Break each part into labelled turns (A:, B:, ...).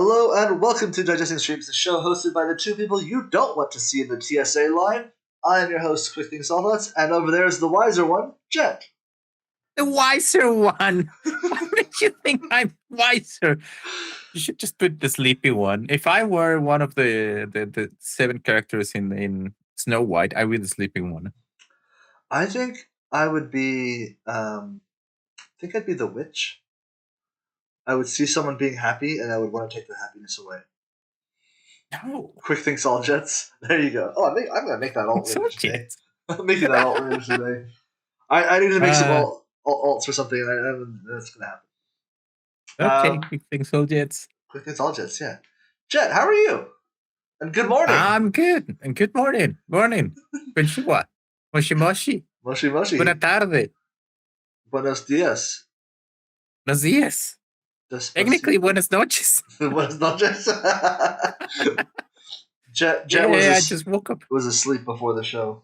A: Hello and welcome to Digesting Streams, the show hosted by the two people you don't want to see in the TSA line. I am your host, Quick Things All Nuts, and over there is the wiser one, Jett.
B: The wiser one. Why would you think I'm wiser? You should just put the sleepy one. If I were one of the seven characters in Snow White, I would be the sleeping one.
A: I think I would be. I think I'd be the witch. I would see someone being happy, and I would want to take the happiness away.
B: No.
A: Quick Things All Jets. There you go. Oh, I'm gonna make that alt image today. I'm making that alt image today. I need to make some alts for something, and that's gonna happen.
B: Okay, Quick Things All Jets.
A: Quick Things All Jets, yeah. Jett, how are you? And good morning.
B: I'm good. And good morning. Morning. Konnichiwa. Moshi moshi.
A: Moshi moshi.
B: Buena tarde.
A: Buenos dias.
B: Buenos días. Technically, buenas noches.
A: Buenas noches. Jett
B: I just woke up.
A: Was asleep before the show.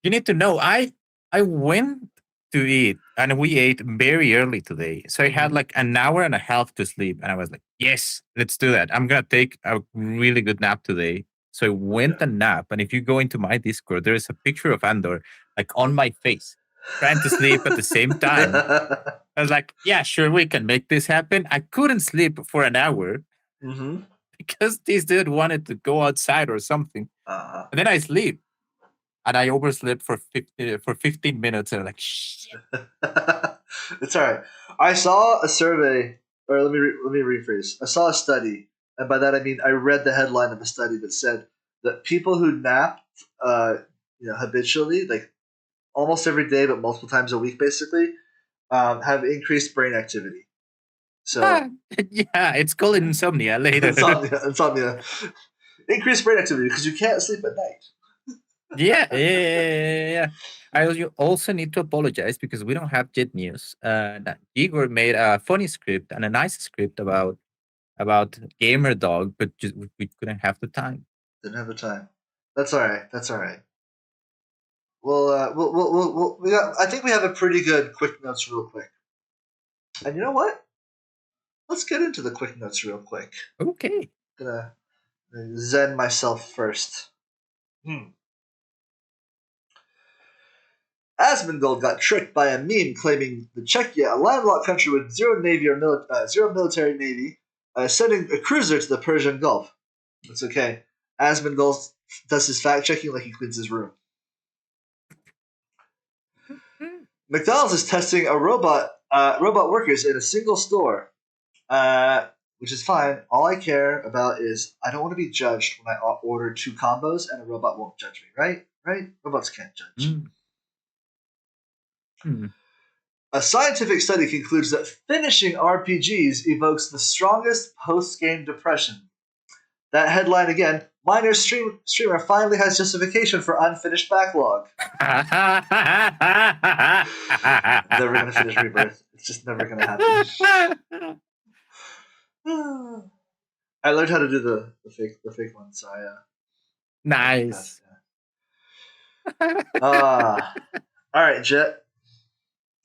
B: You need to know, I went to eat and we ate very early today. So I had like an hour and a half to sleep. And I was like, yes, let's do that. I'm going to take a really good nap today. So I went and nap. And if you go into my Discord, there is a picture of Andor like on my face, trying to sleep at the same time. I was like, yeah, sure, we can make this happen. I couldn't sleep for an hour because this dude wanted to go outside or something. And then I sleep. And I overslept for 15 minutes, and I'm like, shit.
A: It's all right. I saw a survey, or let me rephrase. I saw a study, and by that I mean I read the headline of a study that said that people who nap, habitually, like almost every day, but multiple times a week, basically, have increased brain activity. So
B: yeah, it's called insomnia later.
A: Insomnia. Increased brain activity because you can't sleep at night.
B: Yeah. I also need to apologize because we don't have Jett news. Jigor made a funny script and a nice script about Gamer Dog, but we couldn't have the time.
A: Didn't have the time. That's all right. Well, I think we have a pretty good quick notes real quick. And you know what? Let's get into the quick notes real quick.
B: Okay.
A: I'm gonna zen myself first. Asmogold got tricked by a meme claiming the Czechia, a landlocked country with zero military navy, sending a cruiser to the Persian Gulf. It's okay. Asmogold does his fact checking like he cleans his room. McDonald's is testing a robot workers in a single store, which is fine. All I care about is I don't want to be judged when I order 2 combos and a robot won't judge me, right? Right? Robots can't judge. A scientific study concludes that finishing RPGs evokes the strongest post-game depression. That headline again, minor streamer finally has justification for unfinished backlog. Never going to finish Rebirth. It's just never going to happen. I learned how to do the fake one, so
B: nice.
A: All right, Jett.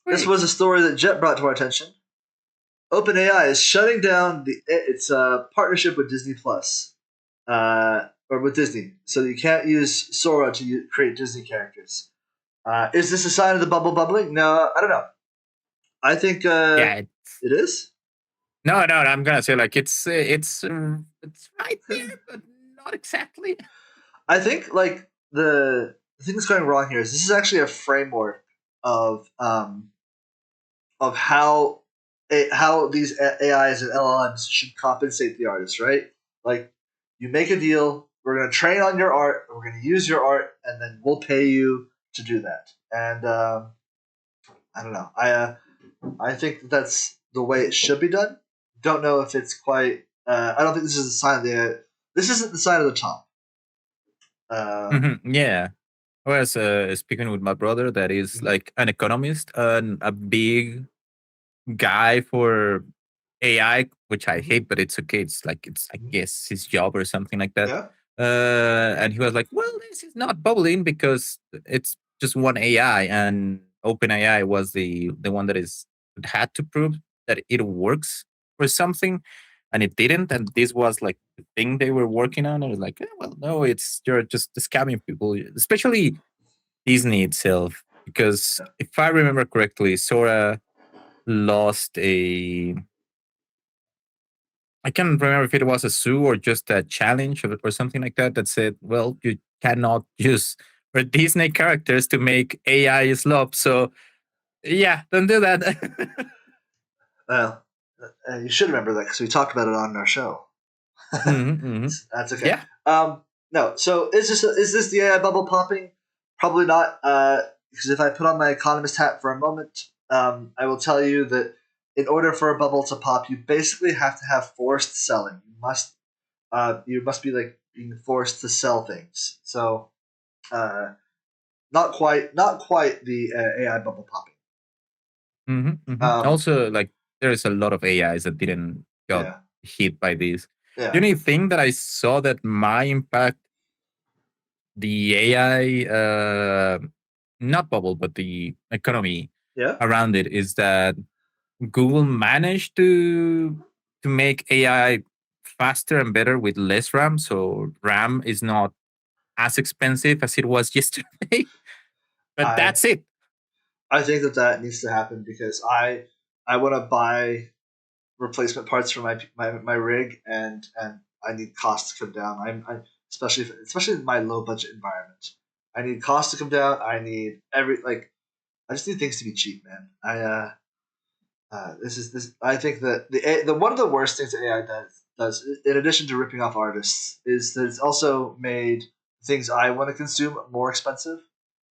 A: This was a story that Jett brought to our attention. OpenAI is shutting down its partnership with Disney Plus, or with Disney, so you can't use Sora to create Disney characters. Is this a sign of the bubble bubbling? No, I don't know. I think it is.
B: No, I'm gonna say like it's right there, but not exactly.
A: I think like the thing that's going wrong here is this is actually a framework of how these AIs and LLMs should compensate the artists, right? Like you make a deal, we're going to train on your art, we're going to use your art, and then we'll pay you to do that. And I don't know. I think that's the way it should be done. Don't know if it's quite. I don't think this is a sign of the. This isn't the sign of the top.
B: Yeah. I was speaking with my brother that is like an economist and a big guy for AI, which I hate, but it's okay. It's I guess his job or something like that.
A: Yeah.
B: And he was like, well, this is not bubbling because it's just one AI, and OpenAI was the one that had to prove that it works for something. and it didn't, and this was like the thing they were working on. I was like, well, no, it's you're just scamming people, especially Disney itself, because if I remember correctly, Sora lost a. I can't remember if it was a sue or just a challenge or something like that that said, well, you cannot use for Disney characters to make AI slop. So yeah, don't do that.
A: Well, you should remember that because we talked about it on our show.
B: Mm-hmm.
A: That's okay.
B: Yeah.
A: No. So is this the AI bubble popping? Probably not. Because if I put on my economist hat for a moment, I will tell you that in order for a bubble to pop, you basically have to have forced selling. You must be like being forced to sell things. So uh, not quite the AI bubble popping. Um,
B: Also, like there is a lot of AIs that didn't got
A: yeah,
B: hit by this. The
A: yeah,
B: only thing that I saw that might impact the AI, not bubble, but the economy
A: yeah.
B: around it is that Google managed to make AI faster and better with less RAM. So RAM is not as expensive as it was yesterday. But
A: I
B: that's it.
A: I think that needs to happen because I want to buy replacement parts for my rig and I need costs to come down. Especially in my low budget environment. I need costs to come down. I need I just need things to be cheap, man. This I think that the one of the worst things that AI does in addition to ripping off artists is that it's also made things I want to consume more expensive,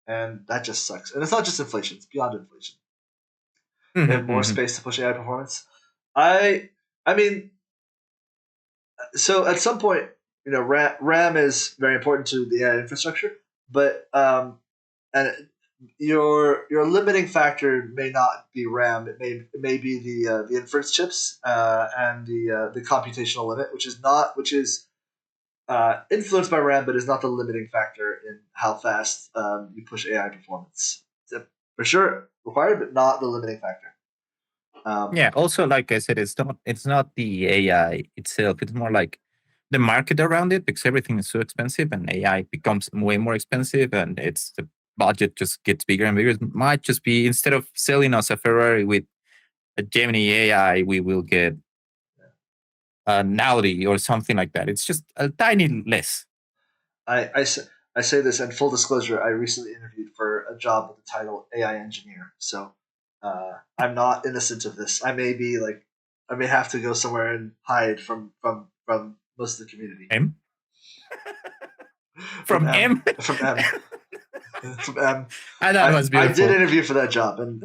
A: and that just sucks. And it's not just inflation; it's beyond inflation. They have more space to push AI performance. I I mean, so at some point, RAM is very important to the AI infrastructure, but and your limiting factor may not be RAM. It may be the inference chips and the computational limit, which is influenced by RAM, but is not the limiting factor in how fast you push AI performance. It's for sure required, but not the limiting factor. Um,
B: Yeah. Also, like I said, it's not the AI itself. It's more like the market around it because everything is so expensive and AI becomes way more expensive and it's the budget just gets bigger and bigger. It might just be instead of selling us a Ferrari with a Gemini AI, we will get an Audi or something like that. It's just a tiny less.
A: I say this in full disclosure. I recently interviewed for a job with the title AI engineer, so I'm not innocent of this. I may have to go somewhere and hide from most of the community.
B: M
A: From
B: from
A: M,
B: M.
A: from M, from M.
B: And that
A: I
B: was
A: I did
B: beautiful.
A: interview for that job, and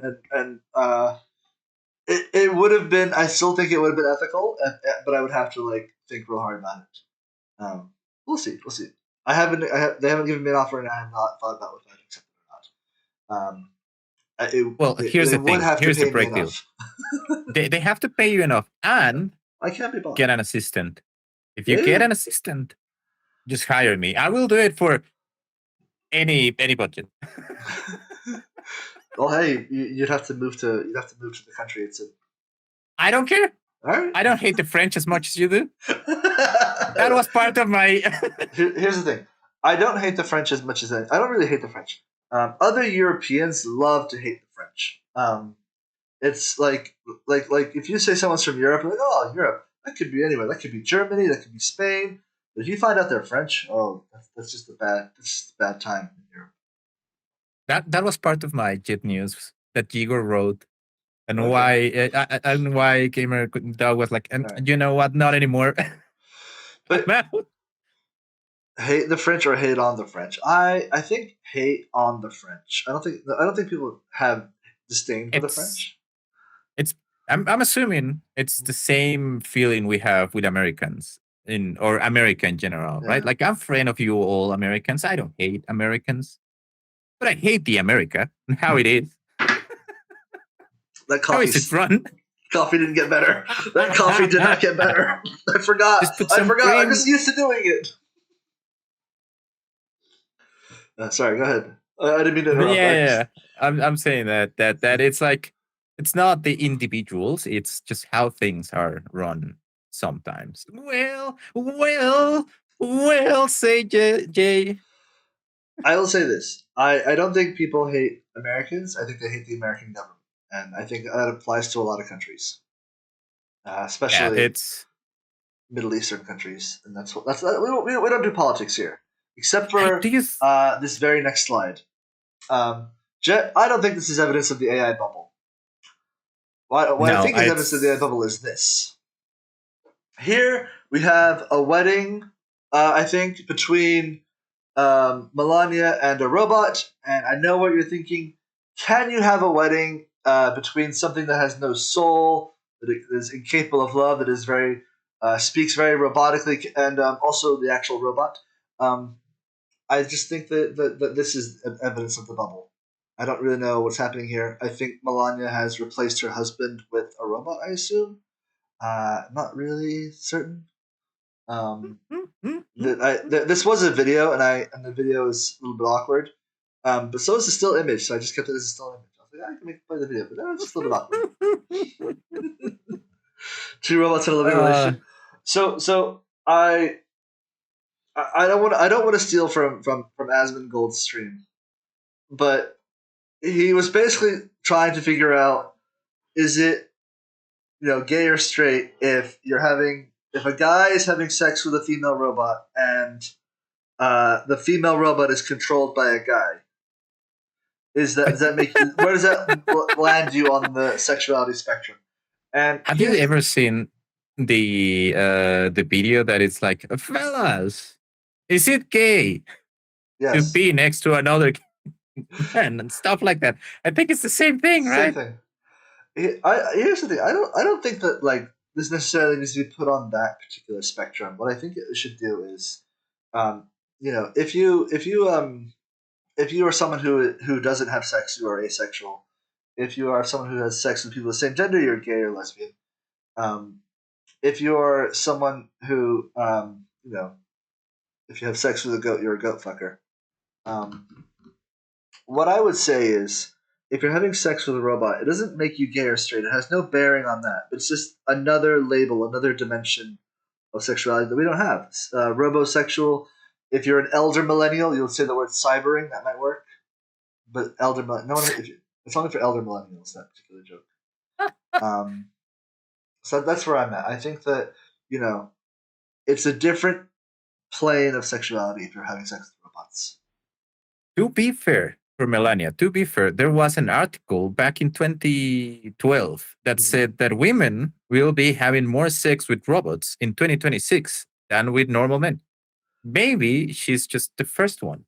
A: it would have been. I still think it would have been ethical, but I would have to think real hard about it. We'll see. We'll see. They haven't given me an offer, and I have not thought about whether I'd accept it or not.
B: Well, here's
A: They
B: the
A: would
B: thing.
A: have to
B: Here's the
A: pay me
B: break deal.
A: enough.
B: They have to pay you enough and
A: I can't be bought.
B: get an assistant. If you
A: Yeah,
B: get
A: yeah.
B: an assistant, just hire me. I will do it for any budget.
A: Well, hey, you'd have to move to the country. It's a
B: I don't care.
A: all right.
B: I don't hate the French as much as you do. That was part of my.
A: Here's the thing. I don't hate the French as much as I don't really hate the French. Other Europeans love to hate the French. It's like if you say someone's from Europe, like, oh, Europe, that could be anywhere. That could be Germany. That could be Spain. But if you find out they're French, oh, that's just a bad time in Europe.
B: that was part of my Jett news that Jigor wrote, and
A: Okay,
B: why Gamer Dog was like, and
A: all right.
B: you know what? Not anymore. I'm
A: But
B: out.
A: hate the French or hate on the French? I think hate on the French. I don't think people have disdain for the
B: It's
A: French.
B: it's. I'm assuming it's the same feeling we have with Americans in or America in general, right?
A: Yeah,
B: Like I'm friend of you all Americans. I don't hate Americans, but I hate the America and how it is.
A: that
B: How is it
A: coffee's
B: run?
A: coffee didn't get better. That coffee did not get better. I forgot.
B: Just put
A: I
B: some
A: forgot. I'm
B: cream.
A: just used to doing it. Sorry, go ahead. I didn't mean to
B: But
A: interrupt.
B: yeah,
A: I
B: yeah,
A: just
B: yeah. I'm saying that it's like it's not the individuals, it's just how things are run. sometimes. Well, say Jay.
A: I will say this: I don't think people hate Americans. I think they hate the American government, and I think that applies to a lot of countries,
B: Yeah,
A: especially
B: it's.
A: Middle Eastern countries. And we don't do politics here, except
B: Do
A: for
B: you?
A: this very next slide. Um, Jett, I don't think this is evidence of the AI bubble. What I
B: No,
A: think is evidence of the AI
B: it's.
A: bubble is this. Here we have a wedding, I think, between Melania and a robot. And I know what you're thinking. Can you have a wedding between something that has no soul, that is incapable of love, that is very speaks very robotically, and also the actual robot? Um, I just think that this is evidence of the bubble. I don't really know what's happening here. I think Melania has replaced her husband with a robot, I assume. Not really certain. Um, this was a video, and the video is a little bit awkward. But so is the still image, so I just kept it as a still image. I was like, I can play the video, but it's just a little bit awkward. Two robots in a living
B: uh,
A: relationship. So I don't want to steal from Asmongold's stream, but he was basically trying to figure out, is it, gay or straight if a guy is having sex with a female robot and the female robot is controlled by a guy. Does that make where does that land you on the sexuality spectrum? And
B: have you
A: here,
B: ever seen the video that it's like, fellas, is it gay to
A: yes,
B: be next to another man and stuff like that? I think it's the same thing,
A: same
B: right?
A: thing. Here's the thing. I don't think that like this necessarily needs to be put on that particular spectrum. What I think it should do is, um, if you are someone who doesn't have sex, you are asexual. If you are someone who has sex with people of the same gender, you're gay or lesbian. Um, if you're someone who if you have sex with a goat, you're a goat fucker. Um, what I would say is, if you're having sex with a robot, it doesn't make you gay or straight. It has no bearing on that. It's just another label, another dimension of sexuality that we don't have. Robosexual. If you're an elder millennial, you'll say the word cybering. That might work. But no one. It's only for elder millennials, that particular joke. Um, so that's where I'm at. I think that you know it's a different plane of sexuality if you're having sex with robots.
B: To be fair, for Melania, to be fair, there was an article back in 2012 that
A: Mhm.
B: said that women will be having more sex with robots in 2026 than with normal men. Maybe she's just the first one.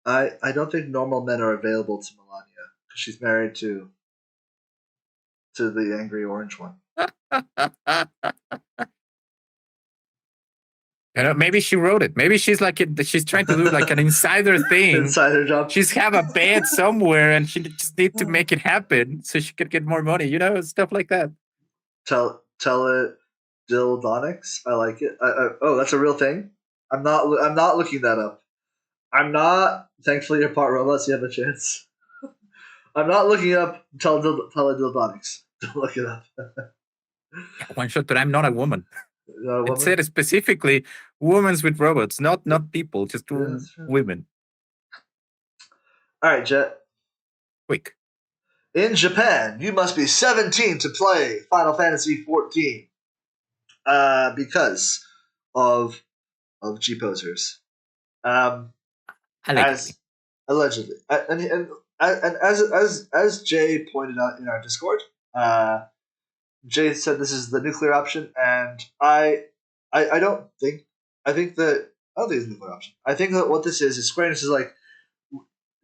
A: I don't think normal men are available to Melania because she's married to the angry orange one.
B: Maybe she wrote it. Maybe she's like she's trying to do like an insider thing.
A: Insider job.
B: She's have a bed somewhere, and she just need to make it happen so she could get more money. Stuff like that.
A: Tell it Dildonics. I like it. Oh, that's a real thing. I'm not looking that up. I'm not. Thankfully, you're part robot, so you have a chance. I'm not looking up Teledildonics. Don't look it up.
B: One shot, but I'm not a woman.
A: Not a
B: It
A: woman.
B: said specifically women with robots, not people, just
A: Yeah, that's true.
B: women.
A: All right, Jett.
B: Quick.
A: In Japan, you must be 17 to play Final Fantasy 14 because of G posers.
B: Allegedly.
A: As allegedly, and as Jay pointed out in our Discord, Jay said this is the nuclear option, and I don't think I think that I don't think it's a nuclear option. I think that what this is Square Enix is like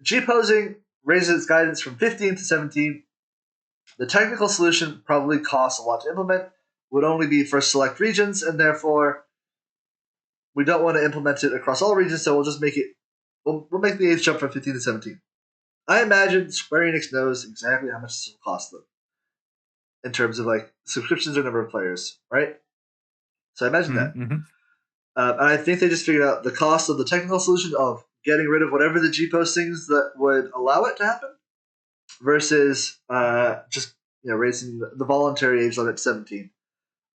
A: G posing raises its guidance from 15 to 17. The technical solution probably costs a lot to implement, would only be for select regions, and therefore we don't want to implement it across all regions, so we'll just make it we'll make the age jump from 15 to 17. I imagine Square Enix knows exactly how much this will cost them in terms of like subscriptions or number of players, right? So I imagine that.
B: Mm-hmm.
A: And I think they just figured out the cost of the technical solution of getting rid of whatever the G postings that would allow it to happen versus just raising the voluntary age limit to 17.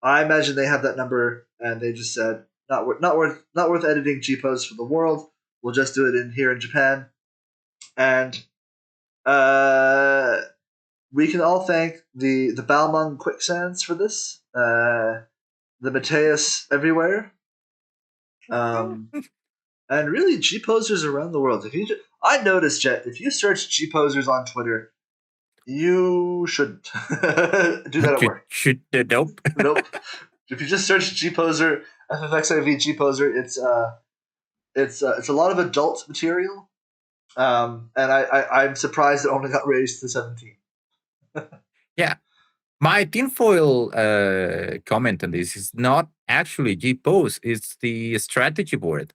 A: I imagine they have that number, and they just said not worth editing G pose for the world. We'll just do it in here in Japan, and uh, we can all thank the Balmung quicksands for this. The Mateus everywhere, and really G posers around the world. I noticed, Jett, if you search G posers on Twitter, you shouldn't do that at work.
B: Nope.
A: Nope. If you just search G poser FFXIV G poser, it's a lot of adult material, and I'm surprised it only got raised to 17.
B: Yeah. My tinfoil comment on this is not actually G pose, it's the strategy board.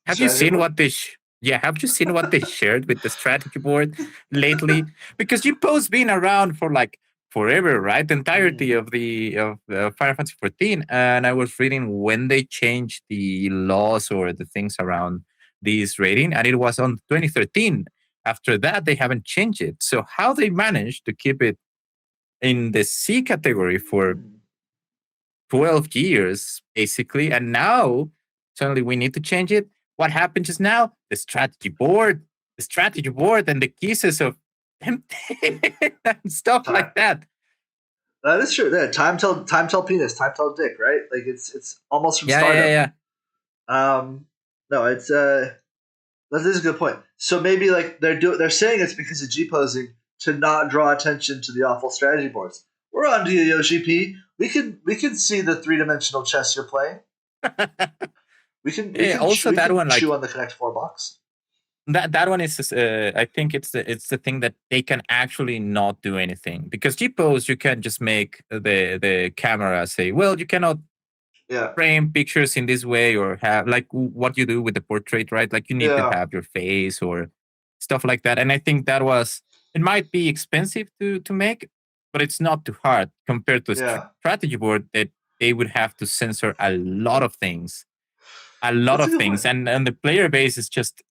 B: Have you
A: Strategy
B: seen
A: board?
B: what they have you seen what they shared with the strategy board lately? Because G-Po's been around for like forever, right? The entirety of Final Fantasy 14. And I was reading when they changed the laws or the things around this rating, and it was on 2013. After that, they haven't changed it. So how they managed to keep it in the C category for 12 years, basically. And now suddenly we need to change it. What happened just now? The strategy board and the kisses of and stuff
A: Time.
B: like that.
A: That is true. Yeah, time tell penis, time tell dick, right? Like it's almost from
B: Yeah, yeah,
A: stardom.
B: yeah.
A: No, it's that is a good point. So maybe like they're saying it's because of G posing to not draw attention to the awful strategy boards. We're on to you, Yoshi P. We can see the 3-dimensional chess you're playing.
B: Yeah, also
A: We
B: that
A: can
B: one,
A: chew
B: like
A: on the Connect Four box.
B: that one is I think it's the thing that they can actually not do anything, because G-Pose you can just make the camera say, well, you cannot
A: Yeah,
B: frame pictures in this way, or have like what you do with the portrait, right? Like you need to
A: yeah,
B: have your face or stuff like that. And I think that was, it might be expensive to make, but it's not too hard compared to a
A: yeah.
B: strategy board that they would have to censor a lot
A: That's a
B: of
A: good
B: things,
A: point.
B: and the player base is just,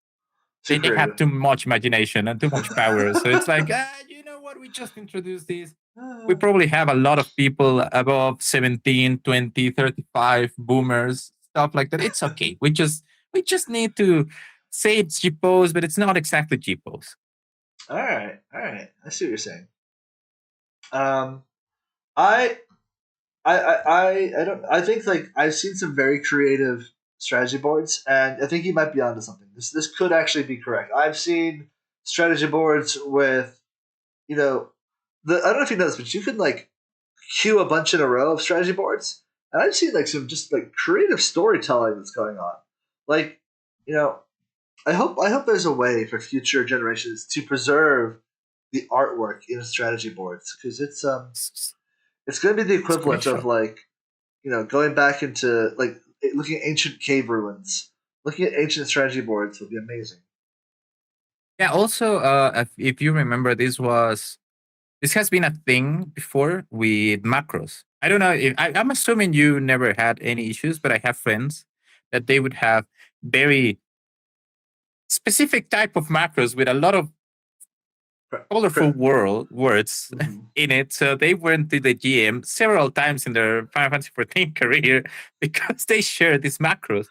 A: Too
B: they have
A: creative.
B: too much imagination and too much power. So it's like, you know what, we just introduced this. We
A: Uh,
B: probably have a lot of people above 17, 20, 35 boomers, stuff like that. It's okay. We just need to say it's G-pose, but it's not exactly G-pose.
A: all right, all right. I see what you're saying. Um, I I don't. I think like I've seen some very creative strategy boards, and I think you might be onto something. This could actually be correct. I've seen strategy boards with the I don't know if you know this, but you can like queue a bunch in a row of strategy boards, and I've seen like some just like creative storytelling that's going on. Like you know, I hope there's a way for future generations to preserve the artwork in strategy boards because it's going to be the equivalent of
B: Screenshot.
A: like going back into like looking at ancient cave ruins, looking at ancient strategy boards would be amazing.
B: Yeah. Also, if you remember, this has been a thing before with macros. I don't know if I'm assuming you never had any issues, but I have friends that they would have very specific type of macros with a lot of colorful words
A: Mm-hmm.
B: in it. So they went to the GM several times in their Final Fantasy 14 career because they shared these macros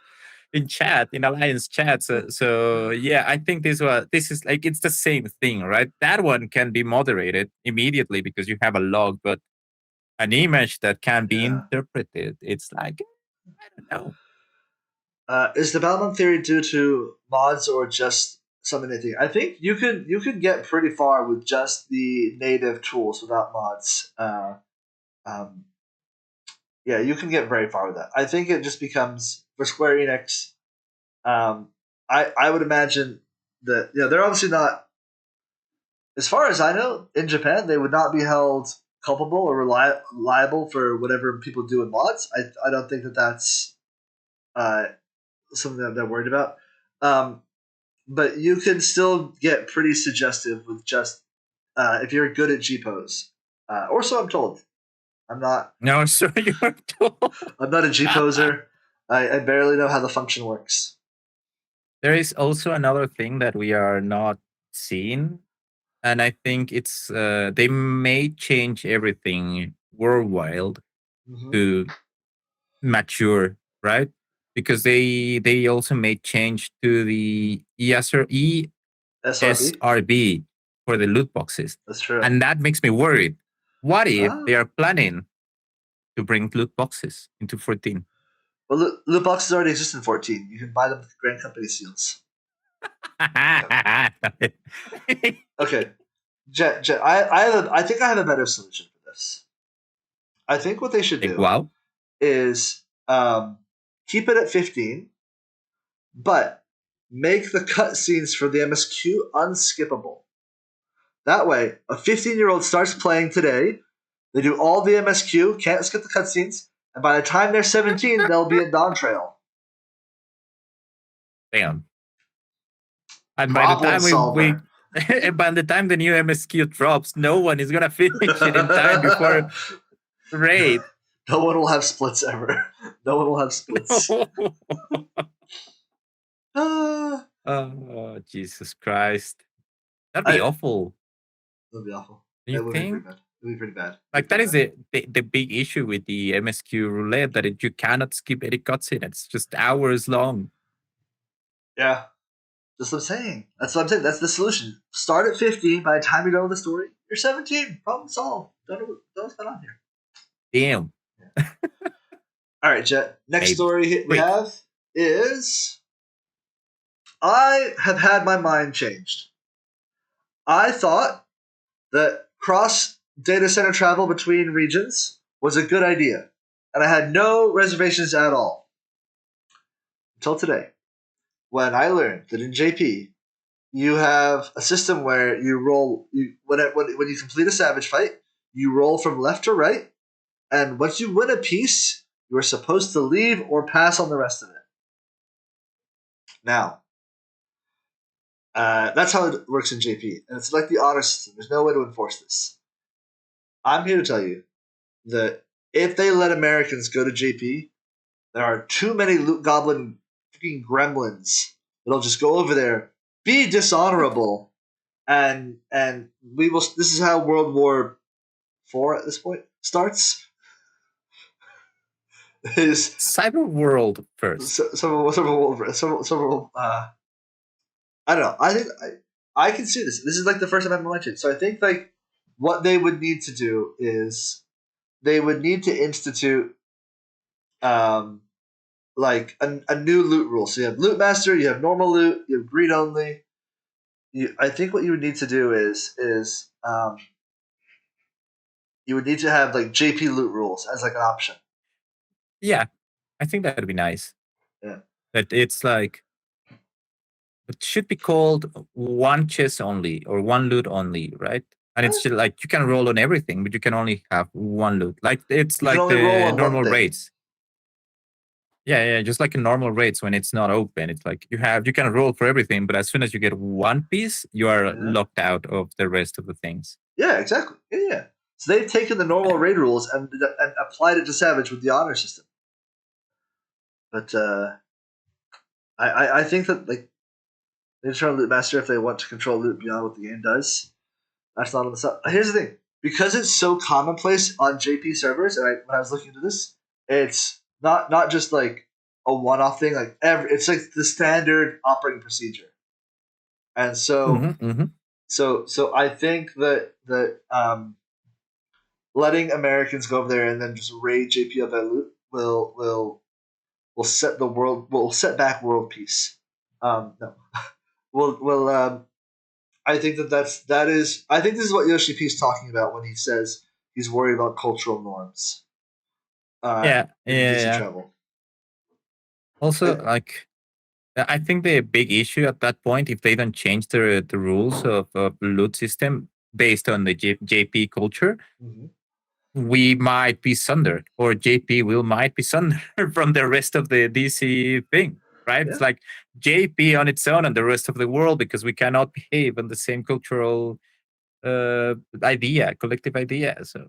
B: in chat, in alliance chat. So yeah, I think this is like, it's the same thing, right? That one can be moderated immediately because you have a log, but an image that can be
A: Yeah.
B: interpreted, it's like, I don't know.
A: Is the Balmung theory due to mods or just something they think? I think you can get pretty far with just the native tools without mods. Um, yeah, you can get very far with that. I think it just becomes for Square Enix. Um, I would imagine that they're obviously not, as far as I know, in Japan they would not be held culpable or liable for whatever people do in mods. I don't think that that's uh, something that they're worried about. Um, but you can still get pretty suggestive with just if you're good at G pose, or so I'm told. I'm not.
B: No, so you're told.
A: I'm not a G poser. I barely know how the function works.
B: There is also another thing that we are not seeing, and I think it's they may change everything worldwide.
A: Mm-hmm.
B: to mature, right? Because they also made change to the
A: SRB.
B: ESRB for the loot boxes,
A: That's true.
B: and that makes me worried. What if
A: Ah.
B: they are planning to bring loot boxes into 14?
A: Well, loot boxes already exist in 14. You can buy them with Grand Company seals. Okay, Jett. I think I have a better solution for this. I think what they should
B: Like,
A: do
B: wow,
A: is keep it at 15, but make the cutscenes for the MSQ unskippable. That way, a 15-year-old starts playing today. They do all the MSQ, can't skip the cutscenes, and by the time they're 17, they'll be at Dawn Trail.
B: damn. And by the
A: Problem
B: time we
A: solver.
B: and by the time the new MSQ drops, no one is gonna finish it in time before raid.
A: No one will have splits ever. No one will have splits. Ah,
B: Oh, Jesus Christ. That'd be
A: I,
B: awful.
A: It'll be awful.
B: Do you
A: It would be pretty
B: think?
A: bad. It'll be pretty bad. It'll be
B: Like that
A: pretty
B: is
A: bad.
B: the big issue with the MSQ roulette that you cannot skip any cutscene. It's just hours long.
A: Yeah. That's what I'm saying. That's what I'm saying. That's the solution. Start at 15. By the time you're done with the story, you're 17. Problem solved. Don't know what's going on here.
B: Damn.
A: Yeah. All right, Jett. Next
B: Maybe.
A: story we
B: Quick.
A: have is I have had my mind changed. I thought that cross data center travel between regions was a good idea, and I had no reservations at all until today, when I learned that in JP you have a system where you roll when you complete a savage fight, you roll from left to right, and once you win a piece, you are supposed to leave or pass on the rest of it. Now, that's how it works in JP, and it's like the honor system. There's no way to enforce this. I'm here to tell you that if they let Americans go to JP, there are too many loot goblin freaking gremlins that'll just go over there, be dishonorable, and we will. This is how World War IV at this point starts. Is
B: Cyber World first.
A: several I don't know. I can see this. This is like the first time I've mentioned. So I think like what they would need to do is they would need to institute um like a new loot rule. So you have loot master, you have normal loot, you have greed only. I think what you would need to do is you would need to have like JP loot rules as like an option.
B: Yeah, I think that'd be nice.
A: Yeah.
B: That it's like it should be called one chest only or one loot only, right? And it's just like you can roll on everything, but you can only have one loot. Like it's
A: You can
B: like
A: only roll
B: the
A: on one
B: normal
A: thing.
B: raids. Yeah, just like in normal raids when it's not open. It's like you can roll for everything, but as soon as you get one piece, you are
A: Yeah.
B: locked out of the rest of the things.
A: Yeah, exactly. Yeah. So they've taken the normal raid rules and applied it to Savage with the honor system. But I think that like they turn loot master if they want to control loot beyond what the game does. That's not on the side. Here's the thing: because it's so commonplace on JP servers, and when I was looking into this, it's not just like a one-off thing. Like it's like the standard operating procedure. And so
B: Mm-hmm.
A: so I think that letting Americans go over there and then just raid JP of that loot will set back world peace. No, will I think I think this is what Yoshi P is talking about when he says he's worried about cultural norms.
B: Yeah,
A: In DC
B: yeah.
A: travel.
B: Also, like I think the big issue at that point, if they don't change the rules of loot system based on the JP culture,
A: Mm-hmm.
B: we might be sundered, or JP will might be sundered from the rest of the DC thing, right?
A: Yeah.
B: It's like JP on its own and the rest of the world because we cannot behave on the same cultural collective idea. So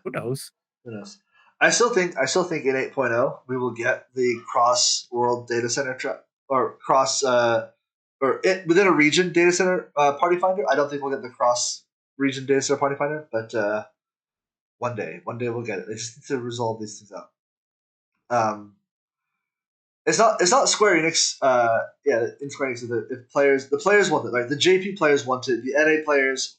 B: who knows?
A: Who knows? I still think in 8.0 we will get the cross world data center or cross within a region data center party finder. I don't think we'll get the cross region data center party finder, but One day we'll get it. They just need to resolve these things out. Um, it's not Square Enix. Yeah, in Square Enix, the players want it. Like the JP players want it. The NA players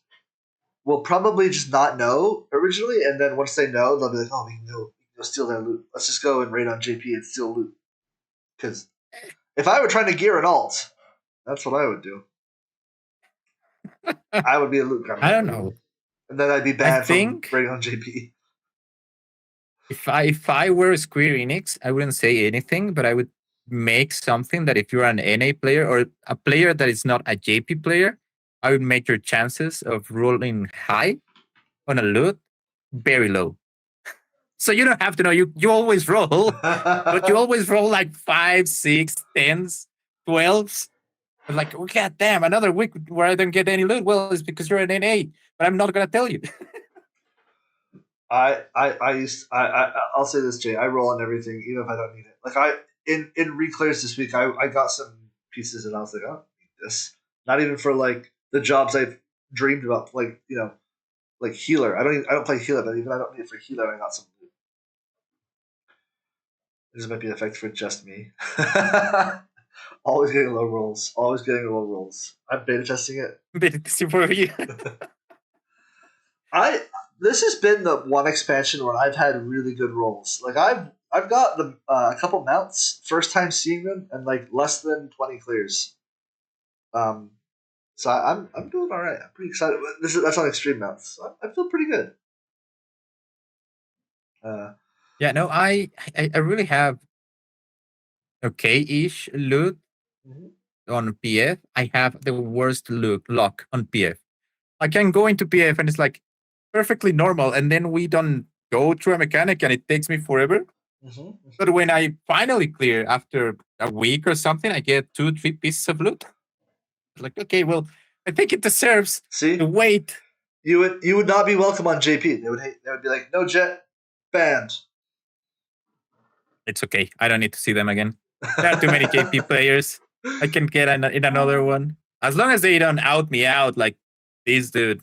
A: will probably just not know originally, and then once they know, they'll be like, "Oh, we can go steal their loot. Let's just go and raid on JP and steal loot." Because if I were trying to gear an alt, that's what I would do. I would be a loot
B: I
A: gunner,
B: don't know.
A: and then I'd be
B: I
A: banned from
B: think
A: raiding on JP.
B: if I were Square Enix, I wouldn't say anything, but I would make something that if you're an NA player or a player that is not a JP player, I would make your chances of rolling high on a loot very low. So you don't have to know. You always roll, but you always roll like 5, 6, 10s, 12s. And like, oh, god damn, another week where I don't get any loot. Well, it's because you're an NA, but I'm not gonna tell you.
A: I'll say this, Jay. I roll on everything, even if I don't need it. Like in reclears this week, I got some pieces and I was like, I don't need this. Not even for like the jobs I've dreamed about, like like healer. I don't play healer, but even I don't need it for healer. I got some. This might be an effect for just me. Always getting low rolls. Always getting low rolls. I'm beta testing it.
B: But for you.
A: I This has been the one expansion where I've had really good rolls. Like I've got a couple mounts first time seeing them and like less than 20 clears. Um, so I'm doing all right. I'm pretty excited. That's on extreme mounts. So I feel pretty good. Uh,
B: Yeah, no, I really have okay-ish loot
A: mhm.
B: on PF. I have the worst luck on PF. I can go into PF and it's like perfectly normal, and then we don't go through a mechanic and it takes me forever.
A: Mhm.
B: But when I finally clear after a week or something, I get 2, 3 pieces of loot. Like, okay, well, I think it deserves the
A: See,
B: wait.
A: you would not be welcome on JP. They would be like, no Jett, banned.
B: It's okay. I don't need to see them again. There are too many JP players. I can get in another one. As long as they don't out me out like this dude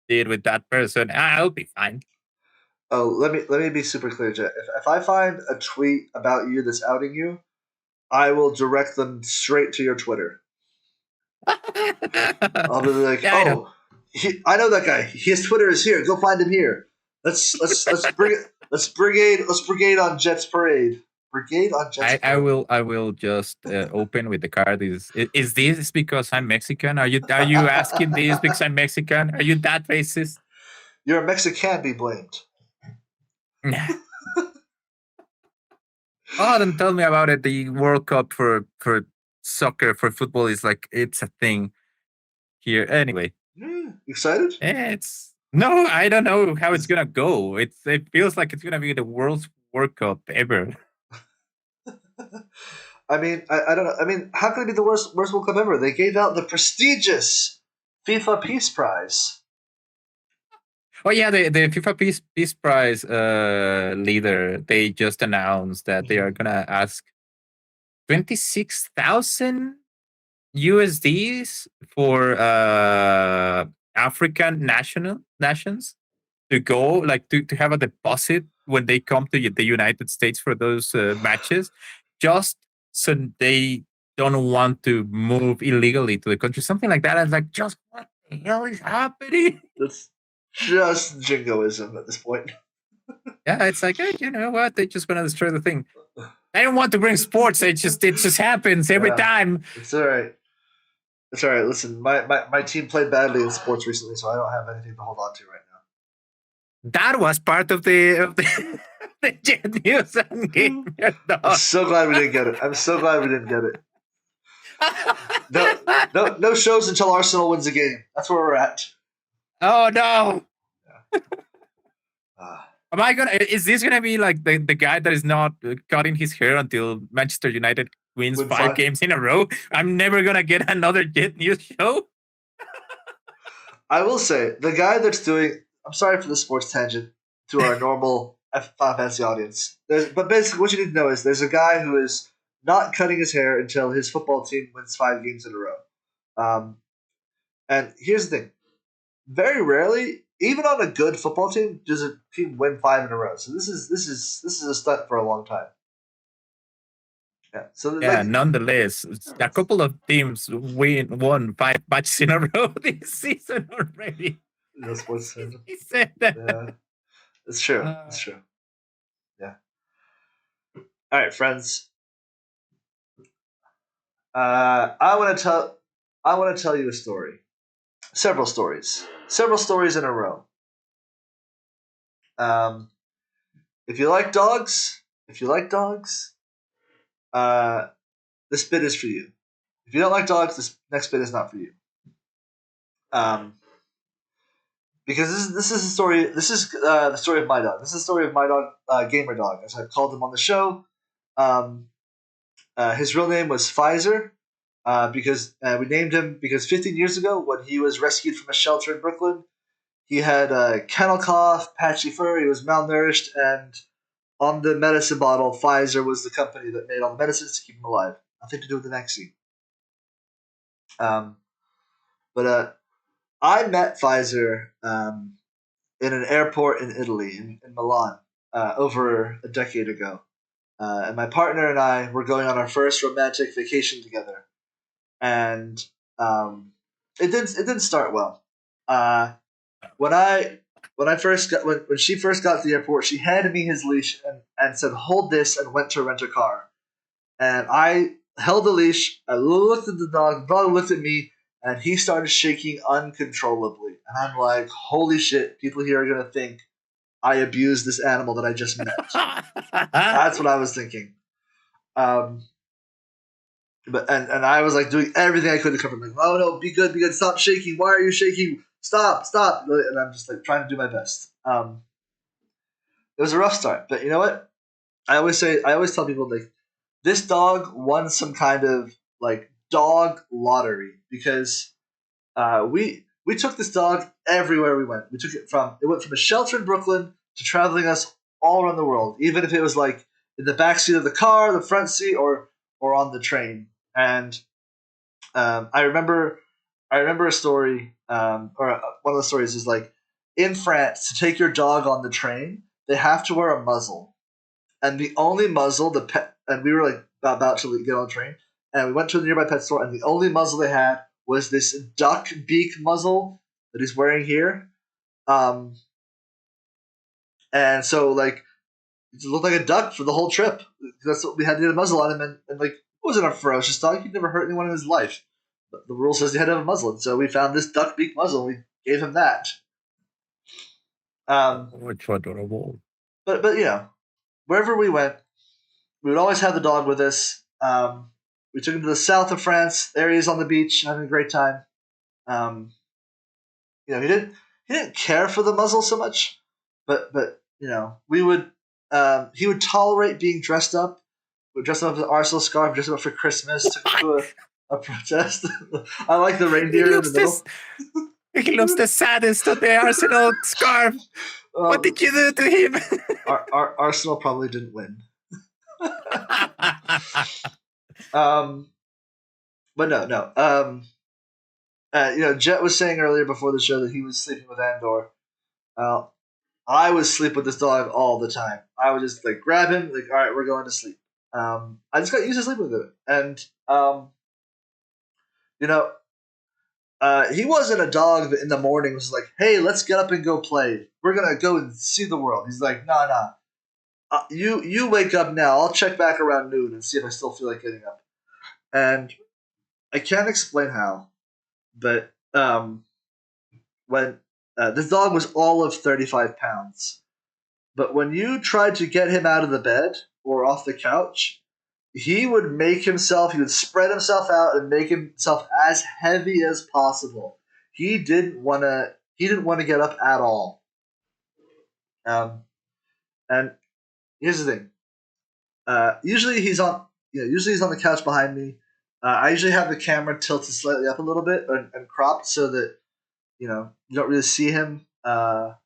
B: did with that person, I'll be fine.
A: Oh, let me be super clear, Jett. If I find a tweet about you that's outing you, I will direct them straight to your Twitter. I'll be like,
B: Yeah, I know.
A: "Oh, I know that guy. His Twitter is here. Go find him here. Let's brigade on Jett's parade. Brigade on Jett's
B: I
A: parade.
B: will just open with the card. Is this because I'm Mexican? Are you asking this because I'm Mexican? Are you that racist?
A: Your Mexican be blamed."
B: Nah. Oh, don't tell me about it. The World Cup for soccer for football is like it's a thing here. Anyway,
A: Excited?
B: it's no, I don't know how it's gonna go. It feels like it's gonna be the worst World Cup ever.
A: I don't know. I mean, how could it be the worst World Cup ever? They gave out the prestigious FIFA Peace Prize.
B: Oh yeah, the FIFA Peace Prize leader, they just announced that they are
A: Mhm.
B: gonna ask 26,000 USDs for African nations to go, like to have a deposit when they come to the United States for those matches, just so they don't want to move illegally to the country, something like that. I was like, just what the hell is happening?
A: That's just jingoism at this point.
B: Yeah, it's like, hey, you know what? They just want to destroy the thing. I don't want to bring sports. It just happens every
A: Yeah,
B: time.
A: it's all right. It's all right. Listen, my team played badly in sports recently, so I don't have anything to hold on to right
B: That was part of the the Jet News and Game
A: now. I'm
B: Dog.
A: so glad we didn't get it. I'm so glad we didn't get it. No shows until Arsenal wins a game. That's where we're at.
B: Oh no!
A: Uh,
B: Am I gonna? Is this gonna be like the guy that is not cutting his hair until Manchester United wins
A: win
B: 5 games in a row? I'm never gonna get another Jet News show.
A: I will say the guy that's doing. I'm sorry for the sports tangent to our normal Final Fantasy audience. But basically, what you need to know is there's a guy who is not cutting his hair until his football team wins 5 games in a row. Um, and here's the thing: very rarely even on a good football team, does a team win 5 in a row? So this is a stunt for a long time. Yeah. So
B: Yeah,
A: like
B: nonetheless, a couple of teams won 5 matches in a row this season already.
A: sports fandom.
B: He said that.
A: Yeah, it's true. It's
B: Uh,
A: true. Yeah. All right, friends. I want to tell. I want to tell you a story. Several stories. Several stories in a row. Um, if you like dogs, if you like dogs, uh, this bit is for you. If you don't like dogs, this next bit is not for you. Um, because this is the story. This is the story of my dog. This is the story of my dog, Gamer Dog, as I've called him on the show. Um, his real name was Pfizer, because we named him because 15 years ago, when he was rescued from a shelter in Brooklyn, he had kennel cough, patchy fur. He was malnourished, and on the medicine bottle, Pfizer was the company that made all the medicines to keep him alive. Nothing to do with the vaccine. Um, but I met Pfizer in an airport in Italy, in Milan, over a decade ago. And my partner and I were going on our first romantic vacation together, and um, it didn't start well. Uh, when I when she first got to the airport, she handed me his leash and said, "Hold this," and went to rent a car. And I held the leash. I looked at the dog. The dog looked at me, and he started shaking uncontrollably. And I'm like, "Holy shit! People here are gonna think I abused this animal that I just met." That's what I was thinking. Um, and I was like doing everything I could to comfort him. Like, "Oh no, be good, stop shaking. Why are you shaking? Stop!" And I'm just like trying to do my best. It was a rough start, but you know what? I always tell people, like, this dog won some kind of like dog lottery, because we took this dog everywhere we went. We took it went from a shelter in Brooklyn to traveling us all around the world, even if it was like in the back seat of the car, the front seat, or on the train. And I remember a story, or one of the stories is like, in France, to take your dog on the train, they have to wear a muzzle, and the only muzzle the pet and we were like about to get on the train, and we went to the nearby pet store, and the only muzzle they had was this duck beak muzzle that he's wearing here. Um, and so like it looked like a duck for the whole trip. That's what we had to get a muzzle on him, and like, it wasn't a ferocious dog. He'd never hurt anyone in his life. But the rule says he had to have a muzzle, and so we found this duck beak muzzle. And we gave him that. Um,
B: Which adorable.
A: but wherever we went, we would always have the dog with us. We took him to the south of France. There he is on the beach, having a great time. Um, he didn't care for the muzzle so much, but we would he would tolerate being dressed up. We dressed him up as an Arsenal scarf, dressed him up for Christmas, took him to a protest. I like the
B: He
A: reindeer in the
B: looks this.
A: middle.
B: He looks the saddest of the Arsenal scarf. What
A: Um,
B: did you do to him?
A: our Arsenal probably didn't win. Um, but no, no. Jett was saying earlier before the show that he was sleeping with Andor. Uh, I would sleep with this dog all the time. I would just like grab him, like, all right, we're going to sleep. I just got used to sleeping with him, and you know, he wasn't a dog that in the morning was like, "Hey, let's get up and go play. We're gonna go and see the world." He's like, "Nah, nah. You wake up now. I'll check back around noon and see if I still feel like getting up." And I can't explain how, but when this dog was all of 35 pounds, but when you tried to get him out of the bed or off the couch, he would spread himself out and make himself as heavy as possible. He didn't want to get up at all. Um, and here's the thing. Usually he's on the couch behind me. I usually have the camera tilted slightly up a little bit and cropped so that you don't really see him,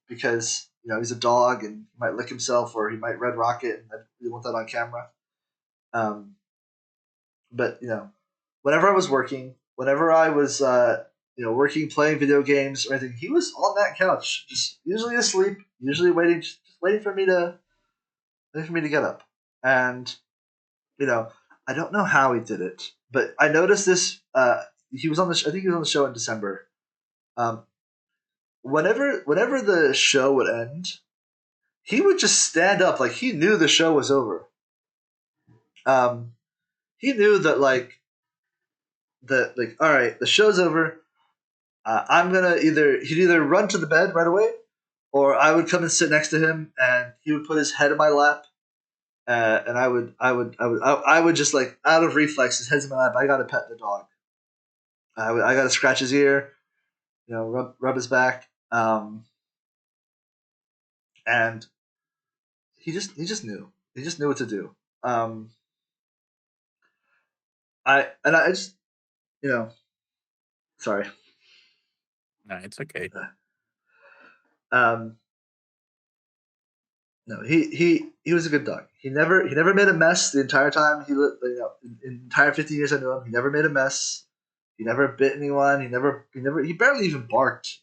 A: because he's a dog and he might lick himself or he might red rocket, and I really want that on camera. Um, but whenever I was working, whenever I was working, playing video games, or anything. He was on that couch, just usually asleep, usually waiting, just waiting for me to get up. And I don't know how he did it, but I noticed this. He was on the. I think he was on the show in December. Um, whenever the show would end, he would just stand up like he knew the show was over. Um, he knew that all right, the show's over. I'm gonna he'd either run to the bed right away, or I would come and sit next to him, and he would put his head in my lap, and I would just like out of reflex, his head's in my lap. I gotta pet the dog. I gotta scratch his ear, rub his back, and he just knew what to do. I just sorry.
B: No, it's okay.
A: Um, no, he was a good dog. He never made a mess the entire time. In the entire 15 years I knew him, he never made a mess. He never bit anyone. He barely even barked.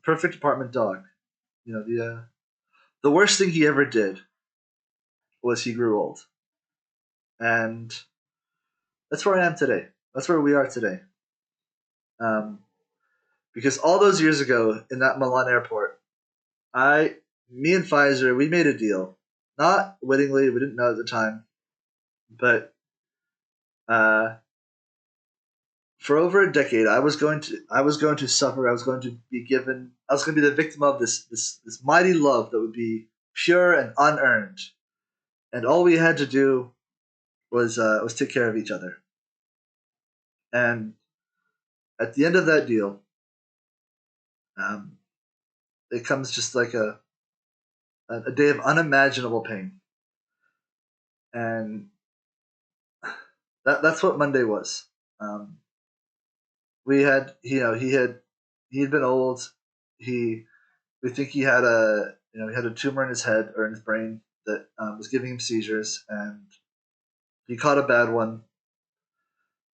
A: Perfect apartment dog. The worst thing he ever did was he grew old, and that's where I am today. That's where we are today. Because all those years ago in that Milan airport, me and Pfizer, we made a deal. Not wittingly, we didn't know at the time, but for over a decade, I was going to suffer. I was going to be the victim of this mighty love that would be pure and unearned, and all we had to do was take care of each other. And at the end of that deal, it comes just like a day of unimaginable pain, and that's what Monday was. We had he had been old. We think he had a tumor in his head or in his brain that was giving him seizures, and he caught a bad one.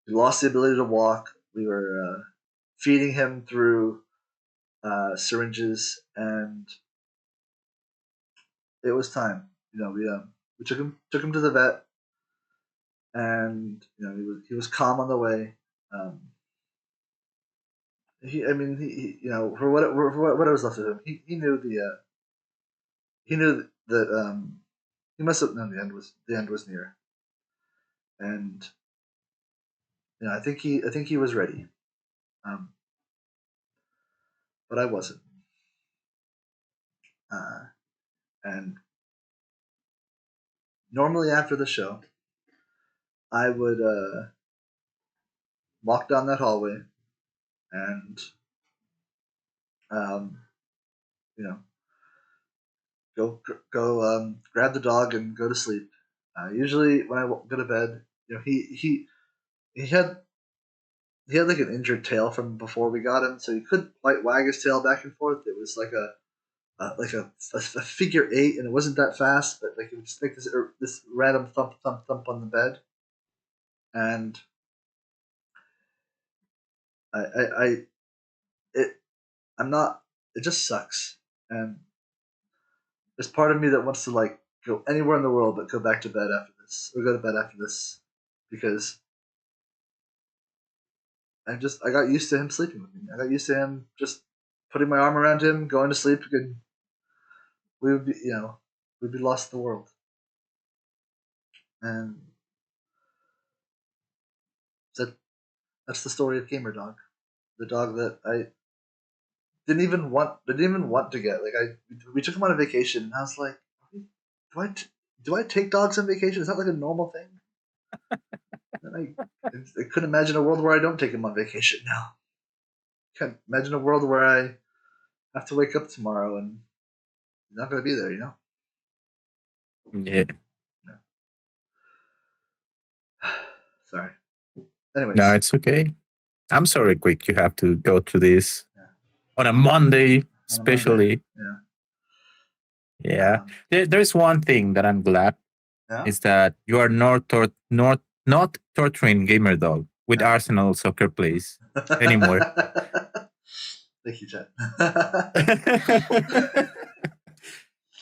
A: He lost the ability to walk. We were feeding him through syringes, and it was time. We took him to the vet, and he was calm on the way. For what was left of him, he knew that he must have known the end was near, and I think he was ready, but I wasn't. And normally after the show, I would walk down that hallway and um, you know go grab the dog and go to sleep. Usually when I go to bed, he had like an injured tail from before we got him, so he couldn't quite wag his tail back and forth. It was like a figure eight, and it wasn't that fast, but like it would just make this random thump thump thump on the bed, and I it I'm not. It just sucks, and there's part of me that wants to like go anywhere in the world but go back to bed after this, or go to bed after this, because I got used to him sleeping with me. I got used to him just putting my arm around him, going to sleep, and we would be we'd be lost in the world. And that's the story of Gamer Dog, the dog that I didn't even want to get. Like we took him on a vacation, and I was like, do I take dogs on vacation? Is that like a normal thing? And I couldn't imagine a world where I don't take him on vacation now. Can't imagine a world where I have to wake up tomorrow and he's not going to be there.
B: Yeah.
A: Sorry. Anyways.
B: No, it's okay. I'm sorry, Quick. You have to go through this on a Monday, especially. Yeah. There's one thing that I'm glad is that you are not torturing Gamer Dog with Arsenal soccer plays anymore.
A: Thank you, Jett.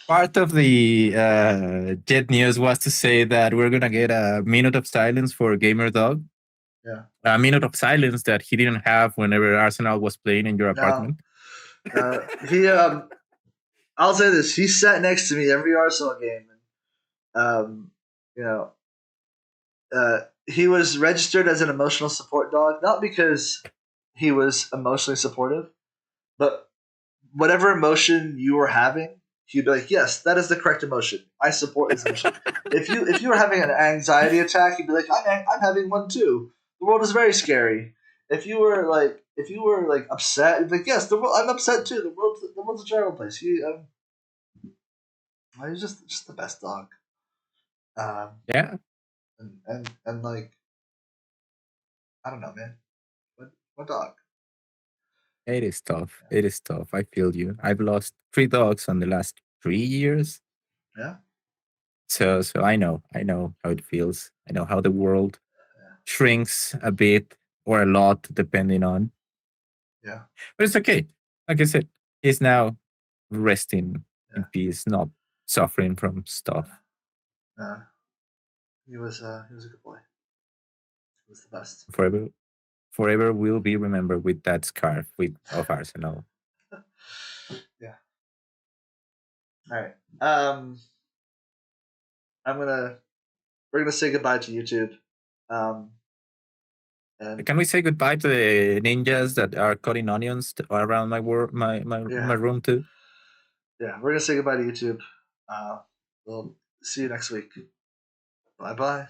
B: Part of the Jett news was to say that we're gonna get a minute of silence for Gamer Dog.
A: Yeah.
B: A minute of silence that he didn't have whenever Arsenal was playing in your apartment.
A: I'll say this: he sat next to me every Arsenal game, and he was registered as an emotional support dog, not because he was emotionally supportive, but whatever emotion you were having, he'd be like, "Yes, that is the correct emotion. I support this emotion." if you were having an anxiety attack, he'd be like, "I'm having one too. The world is very scary." If you were like upset, he'd be like, "Yes, the world. I'm upset too. The world's a terrible place." He's just the best dog.
B: Yeah.
A: And like, I don't know, man. What dog?
B: It is tough. It is tough. I feel you. I've lost 3 dogs on the last 3 years.
A: Yeah.
B: So I know how it feels. I know how the world shrinks a bit or a lot depending on.
A: Yeah.
B: But it's okay. Like I said, he's now resting in peace, not suffering from stuff.
A: He was a good boy. He was the best.
B: Forever will be remembered with that scarf of Arsenal.
A: Yeah. All right. We're gonna say goodbye to YouTube. And
B: can we say goodbye to the ninjas that are cutting onions around my room too?
A: Yeah, we're gonna say goodbye to YouTube. We'll see you next week. Bye bye.